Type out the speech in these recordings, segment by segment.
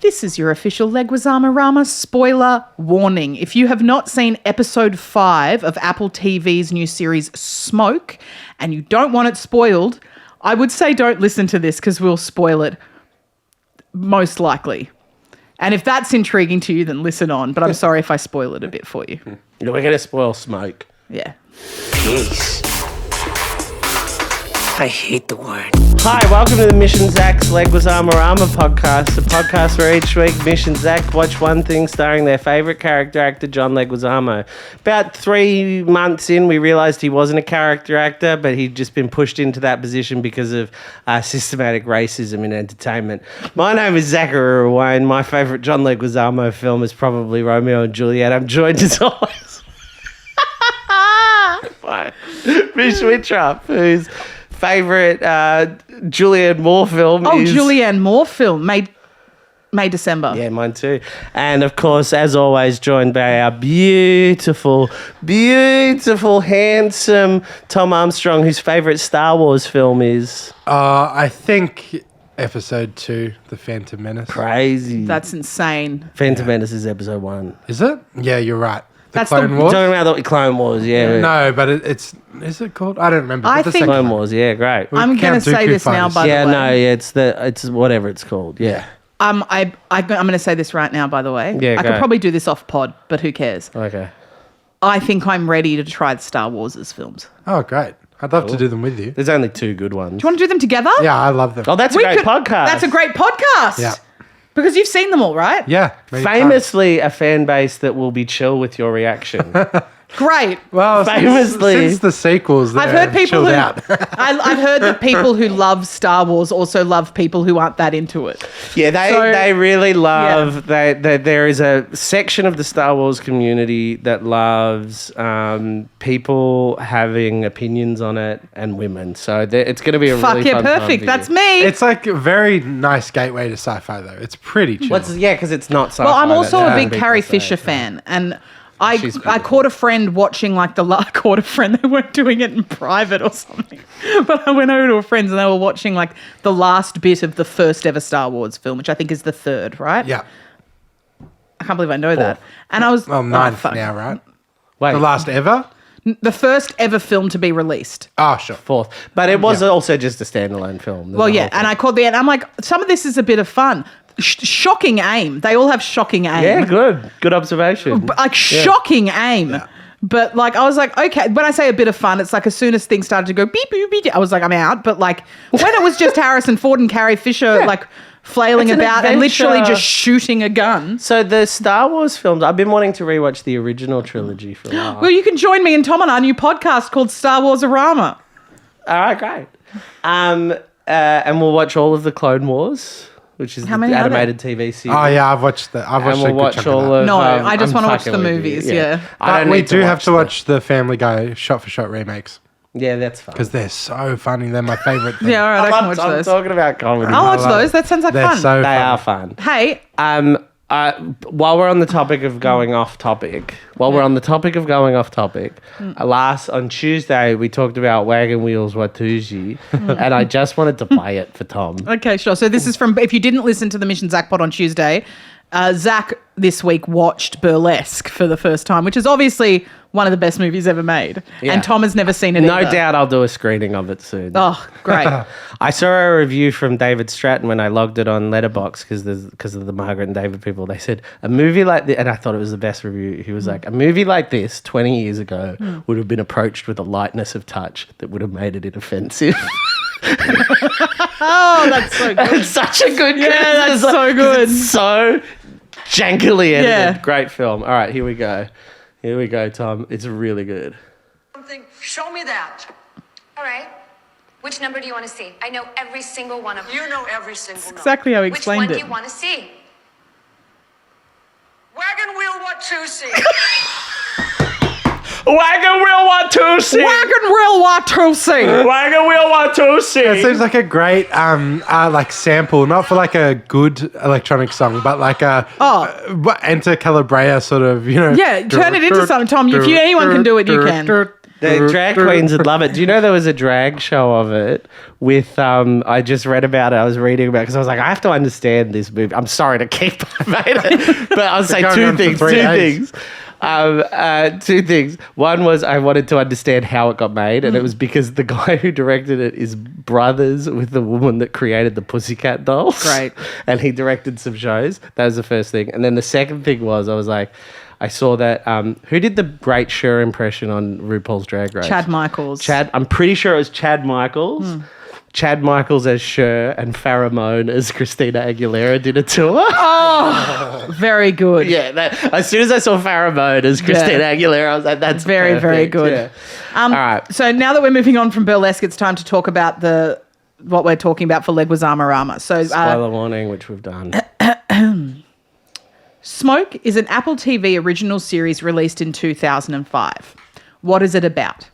This is your official Leguizamo spoiler warning. If you have not seen episode 5 of Apple TV's new series Smoke and you don't want it spoiled, I would say don't listen to this because we'll spoil it, most likely. And if that's intriguing to you, then listen on. But I'm sorry if I spoil it a bit for you. We're going to spoil Smoke. Yeah. Peace. I hate the word. Hi, welcome to the Mish and Zach's Leguizamo podcast, a podcast where each week Mish and Zach watch one thing starring their favourite character actor, John Leguizamo. About 3 months in, we realised he wasn't a character actor, but he'd just been pushed into that position because of systematic racism in entertainment. My name is Zachary Wayne. My favourite John Leguizamo film is probably Romeo and Juliet. I'm joined as always by Mish Wittropp, who's favourite Julianne Moore film is... Julianne Moore film, May December. Yeah, mine too. And of course, as always, joined by our beautiful, handsome Tom Armstrong, whose favourite Star Wars film is... I think episode 2, The Phantom Menace. Crazy. That's insane. Phantom Menace is episode 1. Is it? Yeah, you're right. That's Clone the- Wars? Talking about the Clone Wars, yeah. No, but it's... Is it called? I don't remember. I But the think- second Clone one. Wars, yeah, great. With I'm going to Count say Dooku this now, fighters. by Yeah, the way. no, it's whatever it's called, yeah. I'm going to say this right now, by the way. Yeah, I go. could probably do this off pod, but who cares? Okay. I think I'm ready to try the Star Wars films. Oh, great. I'd love to do them with you. There's only 2 good ones. Do you want to do them together? Yeah, I love them. Oh, that's a great podcast. That's a great podcast. Yeah. Because you've seen them all, right? Yeah. many times. Famously a fan base that will be chill with your reaction. Great. Well, famously- since the sequels, I've heard people who out. I've heard that people who love Star Wars also love people who aren't that into it. Yeah, they really love. Yeah. There is a section of the Star Wars community that loves people having opinions on it and women. So it's going to be a Fuck really yeah, fun time perfect. for That's you. me. It's like a very nice gateway to sci-fi, though. It's pretty chill. Because it's not sci-fi. Well, I'm also that's a what big people Carrie say. Fisher fan, and I She's I caught a friend watching like they weren't doing it in private or something, but I went over to a friend's and they were watching like the last bit of the first ever Star Wars film, which I think is the 3rd, right? Yeah. I can't believe I know that. And I was Well, 9th fuck. now, right? Wait, The last ever? The first ever film to be released. Oh, sure. 4th, but it was also just a standalone film. Well, yeah, and I called the end. I'm like, some of this is a bit of fun. Shocking aim. They all have shocking aim. yeah, good observation. But like shocking aim. Yeah. But like I was like, okay, when I say a bit of fun, it's like as soon as things started to go beep beep beep, I was like, I'm out. But like when it was just Harrison Ford and Carrie Fisher like flailing It's an about and literally adventure. just shooting a gun. So the Star Wars films, I've been wanting to rewatch the original trilogy for a while. Well, you can join me and Tom on our new podcast called Star Wars Arama. All right, great. And we'll watch all of the Clone Wars, which is How the many are there? animated TV series. Oh, yeah, I've watched that. I've watched And we'll a good watch chunk all of that. of... No, I just I'm wanna watch fucking the with you, movies, yeah. I But don't we need do have to them. watch the Family Guy shot-for-shot remakes Yeah, that's fun. because they're so funny. They're my favourite thing. Yeah, all right, I can watch I'm those. talking about comedy. I'll watch love those. it. That sounds like They're fun. so They funny. are fun. Hey, While we're on the topic of going off topic, on Tuesday we talked about Wagon Wheels Watusi, and I just wanted to play it for Tom. okay, sure. So this is from, if you didn't listen to the Mish and Zach pod on Tuesday, Zach this week watched Burlesque for the first time, which is obviously one of the best movies ever made. Yeah. And Tom has never seen it No either. doubt I'll do a screening of it soon. Oh, great. I saw a review from David Stratton when I logged it on Letterboxd because of the Margaret and David people. They said a movie like this, and I thought it was the best review. He was like, a movie like this 20 years ago would have been approached with a lightness of touch that would have made it inoffensive. Oh, that's so good. It's such a good Yeah, that's criticism, so 'cause good. It's so jankily edited. Yeah. Great film. All right, here we go. Here we go, Tom. It's really good. Something. Show me that. All right. Which number do you want to see? I know every single one of them. You know every single number. Exactly how he Which one explained do it. you want to see? Wagon wheel Watusi. Wagon Wheel Watusi! Wagon Wheel Watusi. Wagon Wheel Watusi! It seems like a great like sample, not for like a good electronic song, but like a Enter Calabrea sort of, you know. Yeah, turn it into something, Tom. If anyone can do it, you can. The drag queens would love it. Do you know there was a drag show of it with, I just read about it. I was reading about it because I was like, I have to understand this movie. I'm sorry to keep made it, but I'll say two things. Two things. One was I wanted to understand how it got made, and it was because the guy who directed it is brothers with the woman that created the Pussycat Dolls. Great. And he directed some shows. That was the first thing. And then the second thing was I was like, I saw that, who did the great Cher impression on RuPaul's Drag Race? Chad Michaels. I'm pretty sure it was Chad Michaels. Chad Michaels as Cher and Farrah Moan as Christina Aguilera did a tour. Oh, very good. Yeah, as soon as I saw Farrah Moan as Christina Aguilera, I was like, that's very, perfect. very good. Yeah. All right. So now that we're moving on from Burlesque, it's time to talk about what we're talking about for Leguizamo. So Spoiler warning, which we've done. Smoke is an Apple TV original series released in 2005. What is it about?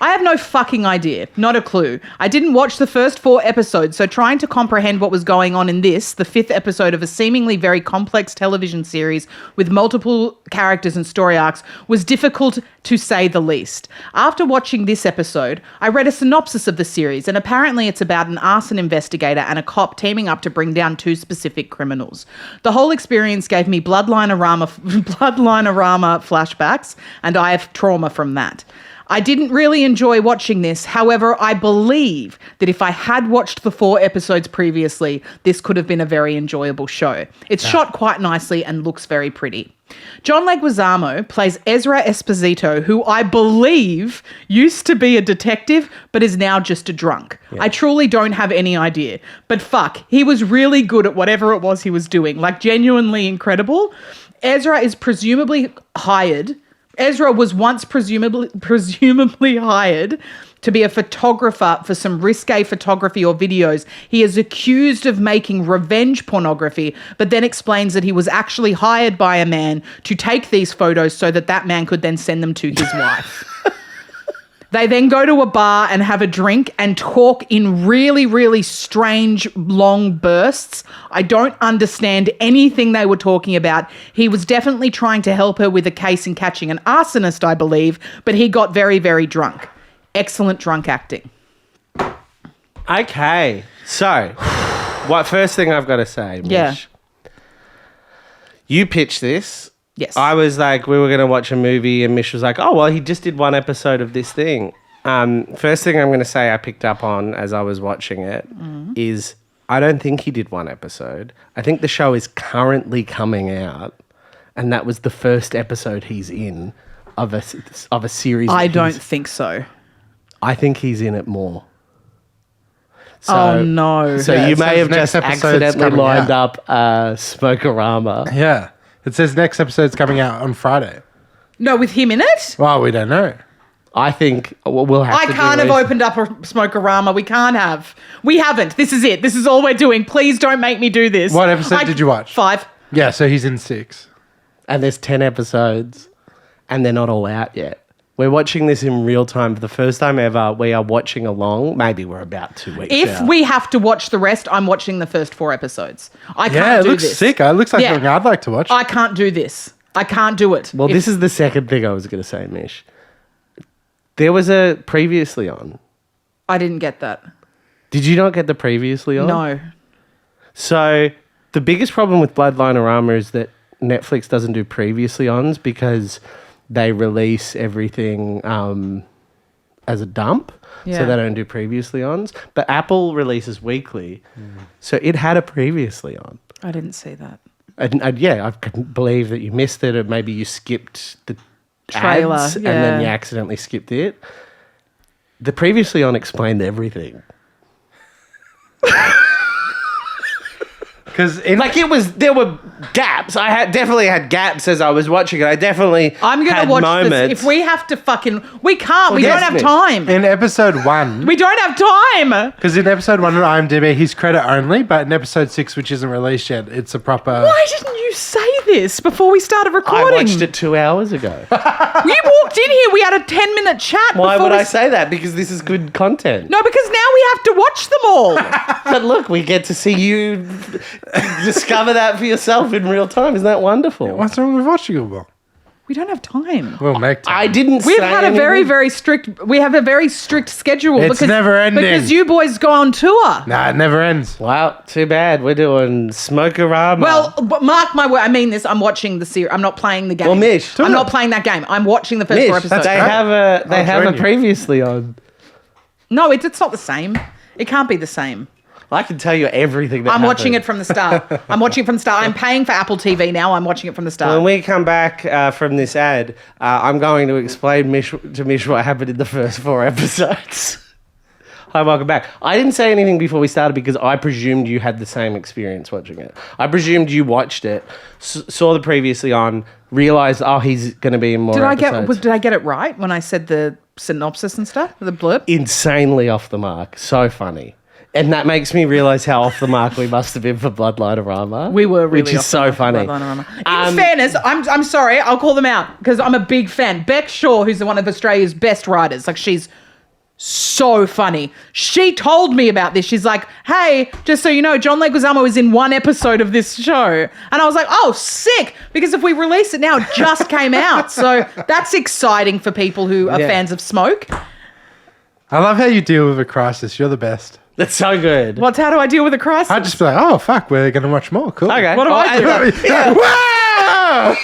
I have no fucking idea. Not a clue. I didn't watch the first 4 episodes, so trying to comprehend what was going on in this, the 5th episode of a seemingly very complex television series with multiple characters and story arcs, was difficult to say the least. After watching this episode, I read a synopsis of the series, and apparently it's about an arson investigator and a cop teaming up to bring down 2 specific criminals. The whole experience gave me Bloodline-orama flashbacks, and I have trauma from that. I didn't really enjoy watching this. However, I believe that if I had watched the 4 episodes previously, this could have been a very enjoyable show. It's shot quite nicely and looks very pretty. John Leguizamo plays Ezra Esposito, who I believe used to be a detective but is now just a drunk. Yeah. I truly don't have any idea. But fuck, he was really good at whatever it was he was doing. Like, genuinely incredible. Ezra was once presumably hired to be a photographer for some risque photography or videos. He is accused of making revenge pornography, but then explains that he was actually hired by a man to take these photos so that man could then send them to his wife. They then go to a bar and have a drink and talk in really, really strange, long bursts. I don't understand anything they were talking about. He was definitely trying to help her with a case in catching an arsonist, I believe, but he got very, very drunk. Excellent drunk acting. Okay. So, first thing I've got to say, Mish. Yeah. You pitched this. Yes. I was like, we were going to watch a movie and Mish was like, oh, well, he just did 1 episode of this thing. First thing I'm going to say I picked up on as I was watching it is I don't think he did 1 episode. I think the show is currently coming out and that was the first episode he's in of a series. I don't think so. I think he's in it more. So, oh, no. So Yeah, you it may says have next just episode's accidentally coming lined out. up Smoke-a-rama. Yeah. It says next episode's coming out on Friday. No, with him in it? Well, we don't know. I think we'll have I to can't have opened up a Smoke-a-rama. We can't have. We haven't. This is it. This is all we're doing. Please don't make me do this. What episode did you watch? 5. Yeah, so he's in 6. And there's 10 episodes and they're not all out yet. We're watching this in real time for the first time ever. We are watching along. Maybe we're about 2 weeks If out. we have to watch the rest, I'm watching the first 4 episodes. I Yeah, can't it do looks this. sick. It looks like Yeah. something I'd like to watch. I can't do this. I can't do it. Well, this is the second thing I was going to say, Mish. There was a previously on. I didn't get that. Did you not get the previously on? No. So the biggest problem with Bloodline-orama is that Netflix doesn't do previously ons because they release everything as a dump. Yeah. So they don't do previously ons. But Apple releases weekly. So it had a previously on. I didn't see that. And yeah, I can believe that you missed it, or maybe you skipped the Trailer, ads and then you yeah. accidentally skipped it. The previously on explained everything. Because There were gaps. Definitely had gaps as I was watching it. I'm going had to watch moments. this. If we have to we can't. We yes, don't have Miss. time. in episode 1, We don't have time. because in episode 1 on IMDb, he's credit only, but in episode 6, which isn't released yet, it's a proper... Why didn't you say this before we started I recording? watched it 2 hours ago. You walked in here. We had a 10-minute chat. Why before would we I say that? Because this is good content. No, because now we have to watch them all. But look, we get to see you discover that for yourself in real time. Isn't that wonderful? What's wrong with watching it? We don't have time. We'll make time. I didn't We've say had a anything. very, very strict. We have a very strict schedule. It's never ending. because you boys go on tour. Nah, it never ends. Well, too bad. We're doing Smokerama. Well, but mark my word. I mean this. I'm watching the series. I'm not playing the game. Well, Mish. I'm not playing that game. I'm watching the first 4 episodes. they great. have join a you. previously on. No, it's not the same. It can't be the same. I can tell you everything that I'm watching it happened. from the start. I'm paying for Apple TV now. I'm watching it from the start. When we come back from this ad, I'm going to explain to Mish what happened in the first 4 episodes. Hi, welcome back. I didn't say anything before we started because I presumed you had the same experience watching it. I presumed you watched it, saw the previously on, realised, he's going to be in more episodes. Did I get it right when I said the synopsis and stuff? The blurb? Insanely off the mark. So funny. And that makes me realise how off the mark we must have been for Bloodline-orama. We were really Which is off so the mark funny. for Bloodline-orama. In fairness, I'm sorry, I'll call them out because I'm a big fan. Beck Shaw, who's one of Australia's best writers, like she's so funny. She told me about this. She's like, hey, just so you know, John Leguizamo is in 1 episode of this show. And I was like, oh, sick. Because if we release it now, it just came out. So that's exciting for people who are fans of Smoke. I love how you deal with a crisis. You're the best. That's so good. How do I deal with a crisis? I'd just be like, oh, fuck, we're going to watch more. Cool. Okay. What do I do? Wow!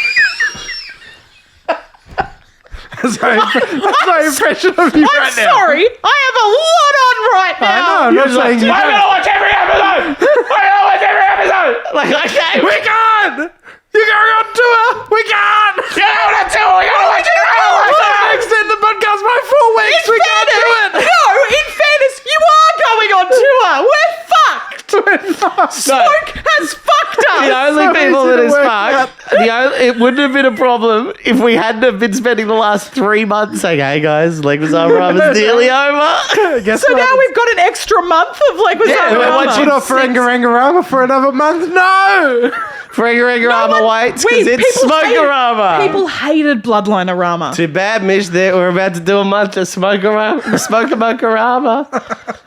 That's my impression of you I'm right now. sorry. I have a lot on right now. I know, I'm not saying you I'm don't. gonna watch every episode. I'm gonna watch every episode. Like, okay, We can't! You're going on tour! We can't! Yeah, we're not doing. We gotta watch it. We're going to extend the podcast by 4 weeks. We can't do it! No, in fairness, you are going on tour. We're fucked. Smoke has fucked us. The only so people easy that to is work fucked. It wouldn't have been a problem if we hadn't have been spending the last 3 months saying, "Hey guys, Leguizamo nearly over." Guess So what? now we've got an extra month of Leguizamo. Yeah, we're Rama. watching Put off Rangarama for another month? No! Rangarama waits because it's Smokerama. People hated Bloodline-orama. Too bad, Mish. We're about to do a month of Smokerama. Smokerama.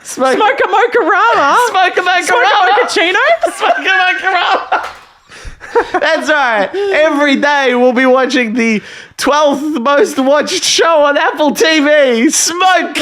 Smoke-a-mocha-rama. Smokerama. Smoke-a-mocha-chino. Smokerama. That's right. Every day we'll be watching the 12th most watched show on Apple TV, Smoke.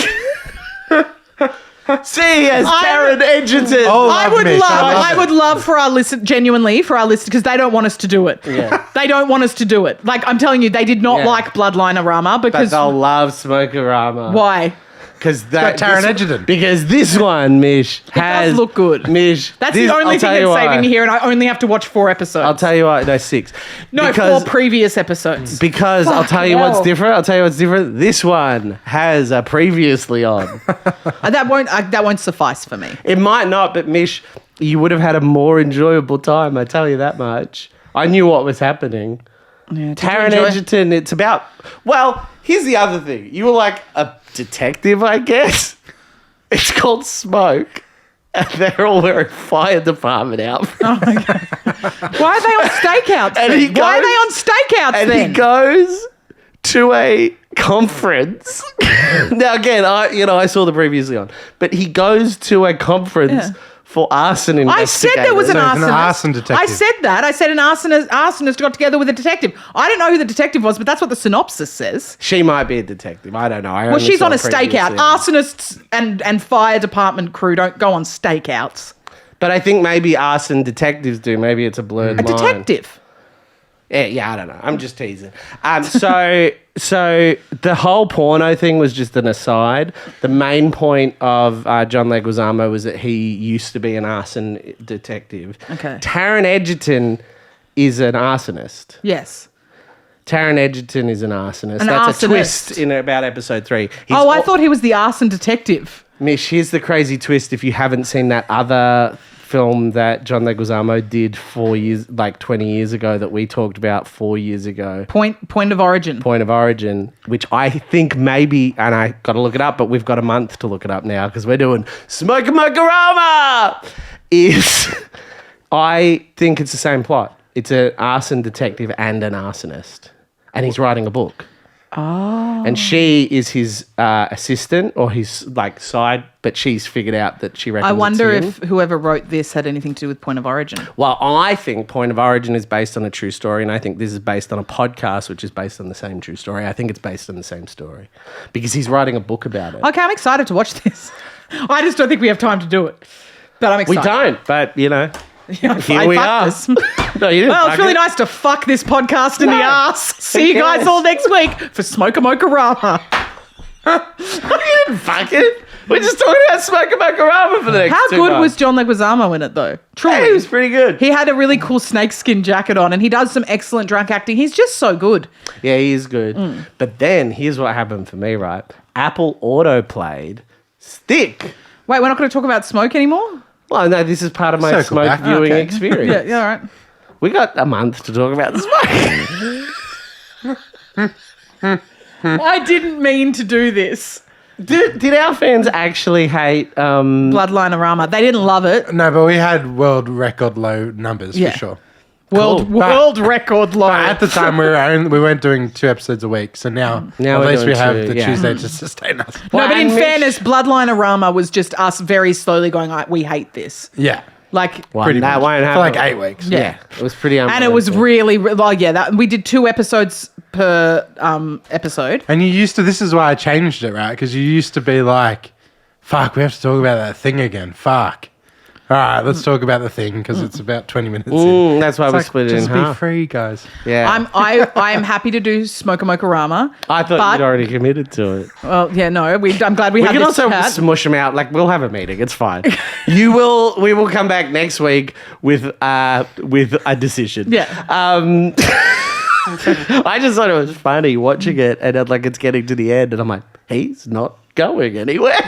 See, as Karen Edgerton. Oh, I would love for our listen, genuinely for our listeners, because they don't want us to do it. Yeah. They don't want us to do it. Like, I'm telling you, they did not Yeah. like Bloodline-orama But because they'll love Smokerama. why? Because got Taron Egerton. Because this one, Mish, has does look good. Mish, That's this, the only I'll thing tell you that's saving why. me here, and I only have to watch 4 episodes. I'll tell you why. No, 6. No, because, 4 previous episodes. Because I'll tell you what's hell. different. I'll tell you what's different. This one has a previously on. That won't suffice for me. It might not, but Mish, you would have had a more enjoyable time. I tell you that much. I knew what was happening. Yeah, Taron Egerton. It's about. Well, here's the other thing. You were like a detective, I guess. It's called Smoke. And they're all wearing fire department outfits. Oh my God. Why are they on stakeouts And then? he Why are they on goes- stakeouts And then? he goes to a conference. Now, again, I saw the previously on, but he goes to a conference for arson I investigators. said there was an So he's an arsonist. arson detective. I said that. I said an arsonist got together with a detective. I didn't know who the detective was, but that's what the synopsis says. She might be a detective. I don't know. Well, she's on a stakeout. Arsonists and fire department crew don't go on stakeouts. But I think maybe arson detectives do. Maybe it's a blurred A line. detective. Yeah, I don't know. I'm just teasing. So the whole porno thing was just an aside. The main point of John Leguizamo was that he used to be an arson detective. Okay. Taron Egerton is an arsonist. Yes. Taron Egerton is an arsonist. An That's a arsonist. twist in about episode 3. I thought he was the arson detective. Mish, here's the crazy twist. If you haven't seen that other film that John Leguizamo did 20 years ago that we talked about 4 years ago. Point of origin. Point of Origin, which I think maybe, and I got to look it up, but we've got a month to look it up now because we're doing Smokerama. I think it's the same plot. It's an arson detective and an arsonist, and he's writing a book. Oh. And she is his assistant or his like side, but she's figured out that she reckons I wonder it's him. if whoever wrote this had anything to do with Point of Origin. Well, I think Point of Origin is based on a true story, and I think this is based on a podcast which is based on the same true story. I think it's based on the same story because he's writing a book about it. Okay, I'm excited to watch this. I just don't think we have time to do it. But I'm We excited. don't, but you know, Yeah, here we are. This. No, you didn't. Well, it's fuck really it. nice to fuck this podcast in the ass. See you guys cares? all next week for Smoke a Mocha-rama. You didn't fuck it. We're just talking about Smoker Mokarama for the next How 2 good months. was John Leguizamo in it, though? Truly. Hey, he was pretty good. He had a really cool snakeskin jacket on and he does some excellent drunk acting. He's just so good. Yeah, he is good. But then here's what happened for me, right? Apple auto played Stick. Wait, we're not going to talk about smoke anymore? Well, no, this is part of my Circle smoke back. viewing Okay. experience. Yeah, all right. We got a month to talk about smoke. I didn't mean to do this. Did our fans actually hate? Bloodline-orama. They didn't love it. No, but we had world record low numbers Yeah. for sure. World record low. But at the time, we weren't doing 2 episodes a week. So now Now at we're least we doing have 2, the yeah. Tuesday to sustain us. No, but in Mish- fairness, Bloodline-orama was just us very slowly going, we hate this. Yeah. Like, Well, Pretty that much. won't happen For like 8 weeks. Yeah, it was pretty. and it was really, we did 2 episodes per episode. And you used to, this is why I changed it, right? Because you used to be like, fuck, we have to talk about that thing again. Fuck. All right, let's talk about the thing because it's about 20 minutes in. That's why It's we like, split it in just be half. free, guys. Yeah, I am happy to do Smoke a Mocha-rama. I thought but- you'd already committed to it. Well, yeah, no, I'm glad we We had can this also chat. smush them out. Like we'll have a meeting. It's fine. We will come back next week with a decision. Yeah. I just thought it was funny watching it, and then, like it's getting to the end, and I'm like, he's not going anywhere.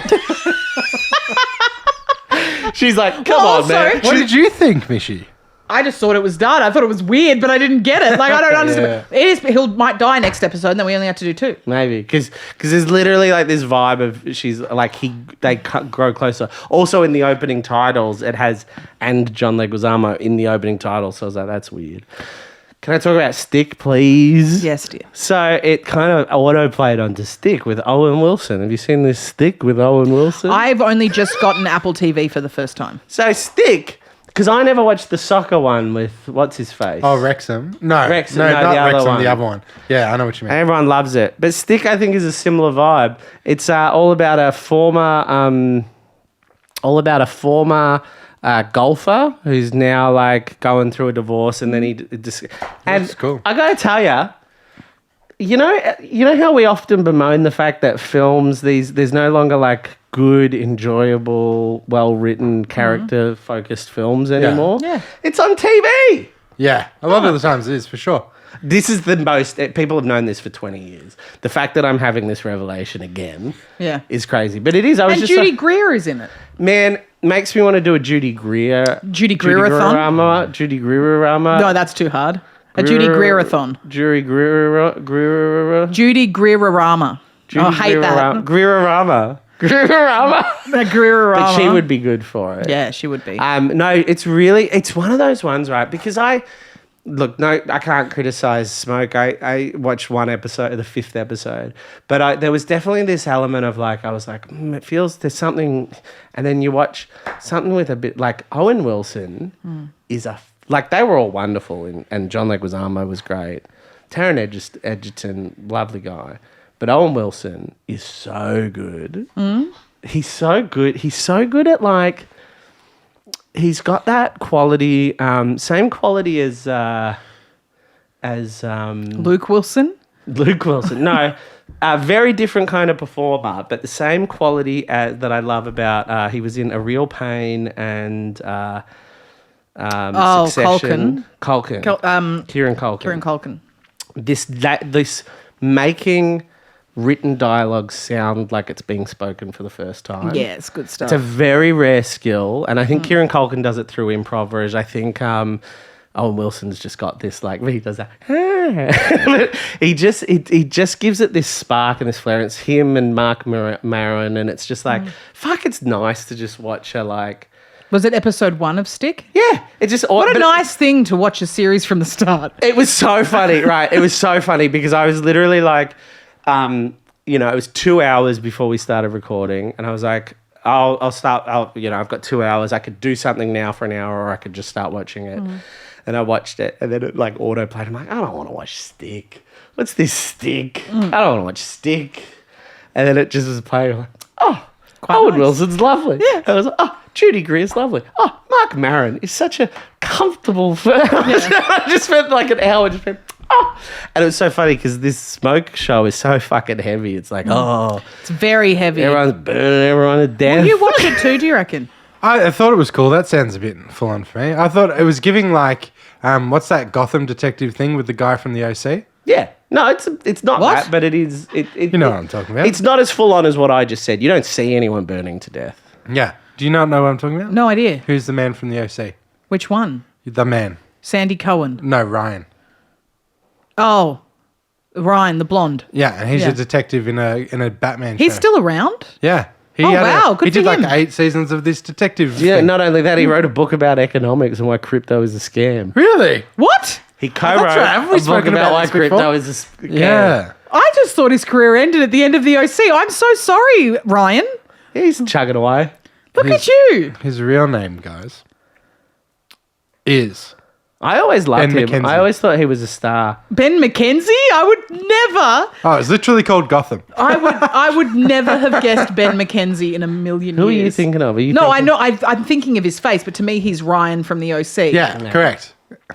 She's like, come Well, on, also- man. What did you think, Mishy? I just thought it was done. I thought it was weird, but I didn't get it. Like, I don't understand. Yeah. It is. He might die next episode, and then we only have to do 2. Maybe because there's literally like this vibe of she's like they grow closer. Also in the opening titles, it has and John Leguizamo in the opening title, so I was like, that's weird. Can I talk about Stick, please? Yes, dear. So it kind of auto played onto Stick with Owen Wilson. Have you seen this Stick with Owen Wilson? I've only just gotten Apple TV for the first time. So Stick, because I never watched the soccer one with what's his face. Oh, Wrexham? No. Wrexham, No, no, not the other Wrexham, one. the other one. Yeah, I know what you mean. Everyone loves it, but Stick I think is a similar vibe. It's all about a former golfer who's now like going through a divorce, and then he just and That's cool. I gotta tell you. You know how we often bemoan the fact that films there's no longer like good, enjoyable, well-written, character-focused films anymore. Yeah. It's on TV. Yeah, a lot of the times it is, for sure. This is the most people have known this for 20 years. The fact that I'm having this revelation again Yeah. is crazy. But it is. I was And just Judy like, Greer is in it. man, makes me want to do a Judy Greer-a-thon. Judy Greer-a-thon? Judy Greer-a-thon. No, that's too hard. A Judy Greer-a-thon. Judy Greer-a-thon. Judy Greer-a-rama. I hate that. Greer-a-rama. Greer-a-rama. Greer-a-rama. But she would be good for it. Yeah, she would be. No, it's one of those ones, right? Because I can't criticize Smoke. I watched one episode, the 5th episode, but there was definitely this element of like, I was like, it feels there's something, and then you watch something with a bit like Owen Wilson is like they were all wonderful, and John Leguizamo was great. Taron Egerton, lovely guy, but Owen Wilson is so good. He's so good. He's so good at like. He's got that quality, same quality as Luke Wilson? Luke Wilson. No, a very different kind of performer, but the same quality that I love about. He was in A Real Pain and Succession. Culkin. Kieran Culkin. Kieran Culkin. This making written dialogue sound like it's being spoken for the first time. Yeah, it's good stuff. It's a very rare skill, and I think Kieran Culkin does it through improv, whereas I think Owen Wilson's just got this like he does that. he just gives it this spark and this flare. It's him and Mark Maron, and it's just like fuck. It's nice to just watch her like. Was it episode 1 of Stick? Yeah, it just What a nice thing to watch a series from the start. It was so funny, right? It was so funny because I was literally like. You know, it was 2 hours before we started recording, and I was like, I'll start. I've got 2 hours. I could do something now for an hour, or I could just start watching it. And I watched it, and then it like autoplayed. I'm like, I don't want to watch Stick. What's this Stick? I don't want to watch Stick. And then it just was playing. I'm like, oh, Owen Wilson's lovely. Yeah. I was like, oh, Judy Greer's lovely. Oh, Mark Maron is such a comfortable film. I just spent like an hour just went, oh. And it was so funny because this Smoke show is so fucking heavy. It's like, oh. It's very heavy. Everyone's burning everyone to death. Will you watch it too, do you reckon? I thought it was cool. That sounds a bit full on for me. I thought it was giving like, what's that Gotham detective thing with the guy from the OC? Yeah. No, it's not What? that, but it is. You know what I'm talking about. It's not as full on as what I just said. You don't see anyone burning to death. Yeah. Do you not know what I'm talking about? No idea. Who's the man from the OC? Which one? The man. Sandy Cohen. No, Ryan. Oh, Ryan, the blonde. Yeah, and he's Yeah. a detective in a Batman show. He's still around? Yeah. Oh, wow, good He for did him. like 8 seasons of this detective Yeah, thing. not only that, he wrote a book about economics and why crypto is a scam. Really? What? He co-wrote right. Haven't we a book spoken about about why this before? crypto is a scam. Yeah. I just thought his career ended at the end of the OC. I'm so sorry, Ryan. He's chugging away. Look at you. His real name, guys, is... I always loved Ben him. McKenzie. I always thought he was a star. Ben McKenzie? I would never. Oh, it's literally called Gotham. I would never have guessed Ben McKenzie in a million Who years. are you thinking of? No, I know. I'm thinking of his face, but to me, he's Ryan from the OC. Yeah, correct.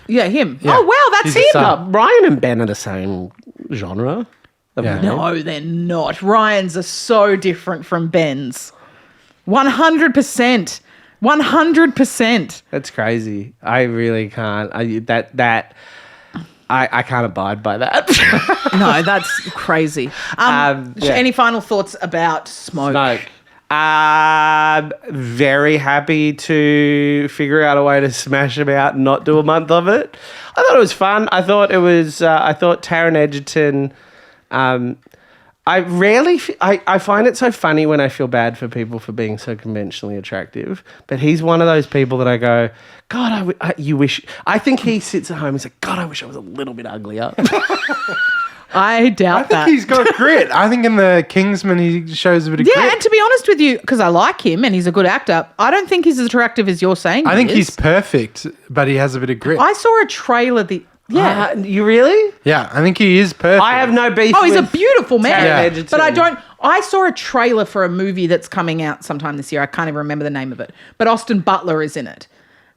Yeah, him. Yeah. Oh, wow, that's He's a him. star. Ryan and Ben are the same genre. of Yeah. man. No, they're not. Ryan's are so different from Ben's. 100%. 100%. That's crazy. I really can't. I can't abide by that. No, that's crazy. Yeah. Any final thoughts about Smoke? Smoke. Very happy to figure out a way to smash him out and not do a month of it. I thought it was fun. I thought Taron Egerton. I find it so funny when I feel bad for people for being so conventionally attractive, but he's one of those people that I go, God, you wish. I think he sits at home. He's like, God, I wish I was a little bit uglier. I doubt I think that. he's got grit. I think in the Kingsman he shows a bit of Yeah, grit. and to be honest with you, because I like him and he's a good actor, I don't think he's as attractive as you're saying. I think he he's is. perfect, but he has a bit of grit. I saw a trailer. Yeah. You really? Yeah, I think he is perfect. I have no beef. Oh, he's a with beautiful man. Taron Yeah. Egerton. But I saw a trailer for a movie that's coming out sometime this year. I can't even remember the name of it. But Austin Butler is in it.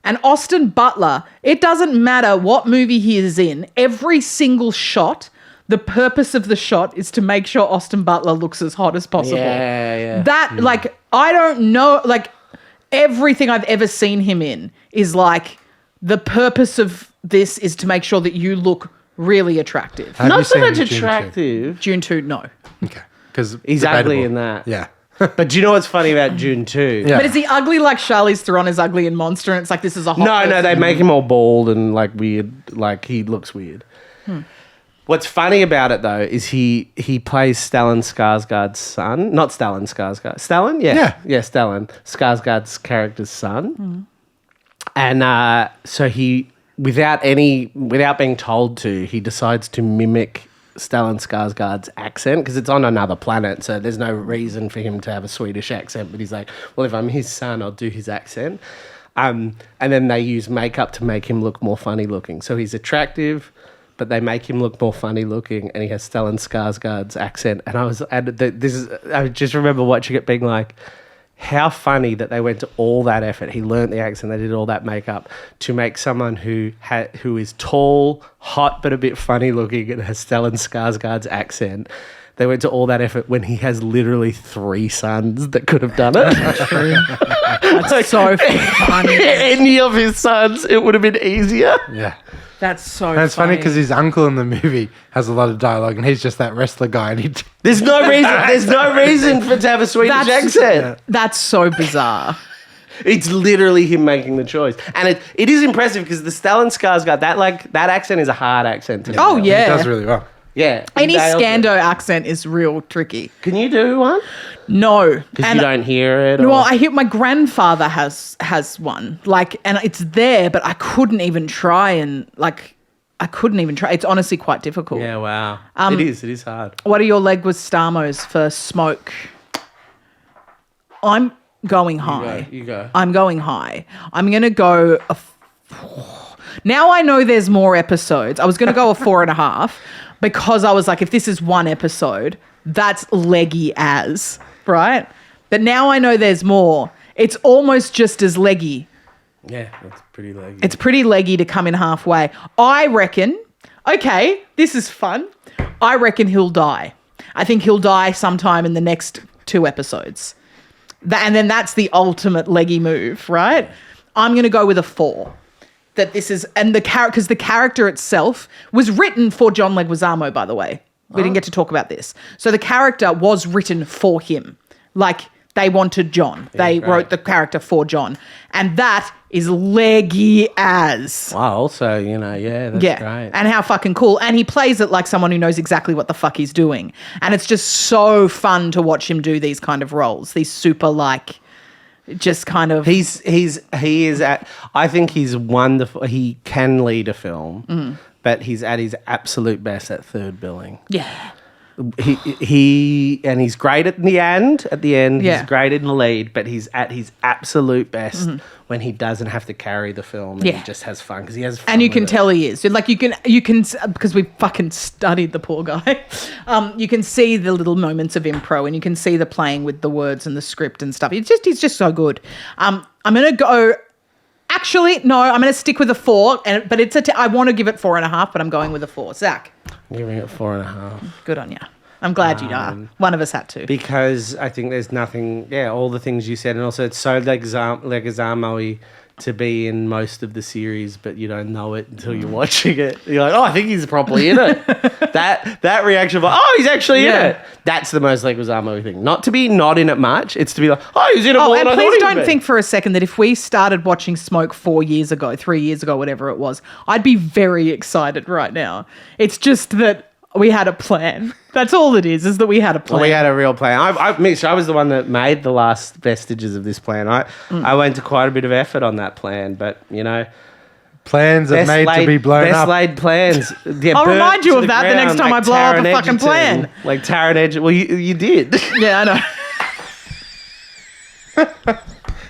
And Austin Butler, it doesn't matter what movie he is in, every single shot, the purpose of the shot is to make sure Austin Butler looks as hot as possible. Yeah. That, like, I don't know, like, everything I've ever seen him in is like, the purpose of this is to make sure that you look really attractive. Have you Not so seen much June 2? attractive. June 2, no. Okay, because He's ugly in that. Yeah. But do you know what's funny about June 2? Yeah. But is he ugly like Charlize Theron is ugly in Monster and it's like this is a hot No, person? they make him all bald and like weird. Like he looks weird. What's funny about it though is he plays Stellan Skarsgård's son. Not Stellan Skarsgård. Stellan? Yeah. Yeah, Stellan. Skarsgård's character's son. And so he, without being told to, he decides to mimic Stellan Skarsgård's accent because it's on another planet, so there's no reason for him to have a Swedish accent. But he's like, well, if I'm his son, I'll do his accent. And then they use makeup to make him look more funny looking. So he's attractive, but they make him look more funny looking, and he has Stellan Skarsgård's accent. And I just remember watching it being like, how funny that they went to all that effort. He learnt the accent, they did all that makeup to make someone who is tall, hot, but a bit funny looking and has Stellan Skarsgård's accent. They went to all that effort when he has literally 3 sons that could have done it. That's so funny. Any of his sons, it would have been easier. Yeah. That's so And it's funny because his uncle in the movie has a lot of dialogue, and he's just that wrestler guy. And There's no reason for to have a Swedish accent. That's so bizarre. It's literally him making the choice, and it is impressive because the Stellan Skarsgård that accent is a hard accent to do. Oh, he yeah. does really well. Yeah. Any Nails it. Scando accent is real tricky. Can you do one? No. Because you don't hear it. Well, or- I hear my grandfather has one, like, and it's there, but I couldn't even try and like, I couldn't even try. It's honestly quite difficult. Yeah, wow. It is hard. What are your Leguizamos for smoke? I'm going high. You go. I'm going high. I'm going to go now I know there's more episodes. I was going to go a 4.5 because I was like, if this is one episode, that's leggy as, right? But now I know there's more. It's almost just as leggy. Yeah, that's pretty leggy. It's pretty leggy to come in halfway. I reckon, okay, this is fun. I reckon he'll die. I think he'll die sometime in the next 2 episodes. And then that's the ultimate leggy move, right? I'm going to go with a 4. That this is, and because the character itself was written for John Leguizamo, by the way. We didn't get to talk about this. So the character was written for him. Like, they wanted John. They wrote the character for John. And that is leggy as. Wow, also, that's great. And how fucking cool. And he plays it like someone who knows exactly what the fuck he's doing. And it's just so fun to watch him do these kind of roles. These super, like, just kind of... He is at... I think he's wonderful. He can lead a film, but he's at his absolute best at third billing. Yeah. He's great at the end. Yeah. He's great in the lead, but he's at his absolute best when he doesn't have to carry the film and he just has fun because he has fun. And you can tell he is. Like you can because we fucking studied the poor guy. You can see the little moments of impro and you can see the playing with the words and the script and stuff. He's just so good. I'm gonna go. Actually, no, I'm going to stick with a 4, but I want to give it 4.5, but I'm going with a 4. Zach? I'm giving it 4.5. Good on you. I'm glad you are. One of us had to. Because I think there's nothing, all the things you said, and also it's so Leguizamo-y to be in most of the series, but you don't know it until you're watching it. You're like, oh, I think he's properly in it. that reaction of like, oh, he's actually in it. That's the most Leguizamo thing. Not to be not in it much. It's to be like, oh, he's in it more and than I thought please he don't would be. think for a second that if we started watching Smoke 3 years ago, whatever it was, I'd be very excited right now. It's just that we had a plan. That's all it is that we had a plan. We had a real plan. Mish, I was the one that made the last vestiges of this plan. I went to quite a bit of effort on that plan, but, Plans are made to be blown best up. laid plans. Yeah, I'll burnt remind you to of that the next ground, time I blow up a Taron fucking Egerton. plan. Like Taron Egerton. Well, you did. Yeah, I know.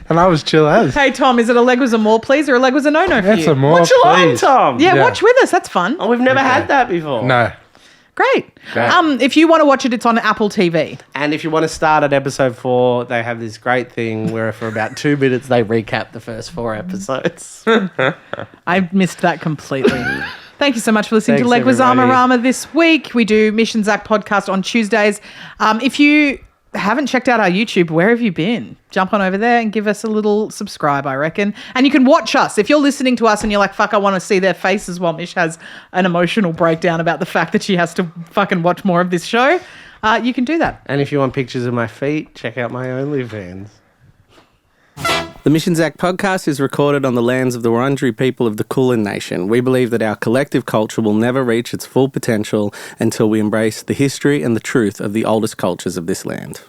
And I was chill as. Hey, Tom, is it a Leguizamo, please, or a Leguizamo for That's you? a more, Watch along, please. Tom. Yeah, Yeah. watch with us. That's fun. Oh, we've never had that before. No. Great. Great. If you want to watch it, it's on Apple TV. And if you want to start at episode 4, they have this great thing where for about 2 minutes they recap the first 4 episodes. I missed that completely. Thank you so much for listening to Thanks, Leguizamo everybody. Rama this week. We do Mish and Zach Podcast on Tuesdays. If you haven't checked out our YouTube, where have you been? Jump on over there and give us a little subscribe, I reckon. And you can watch us. If you're listening to us and you're like, fuck, I want to see their faces while Mish has an emotional breakdown about the fact that she has to fucking watch more of this show, you can do that. And if you want pictures of my feet, check out my OnlyFans. The Mish and Zach podcast is recorded on the lands of the Wurundjeri people of the Kulin Nation. We believe that our collective culture will never reach its full potential until we embrace the history and the truth of the oldest cultures of this land.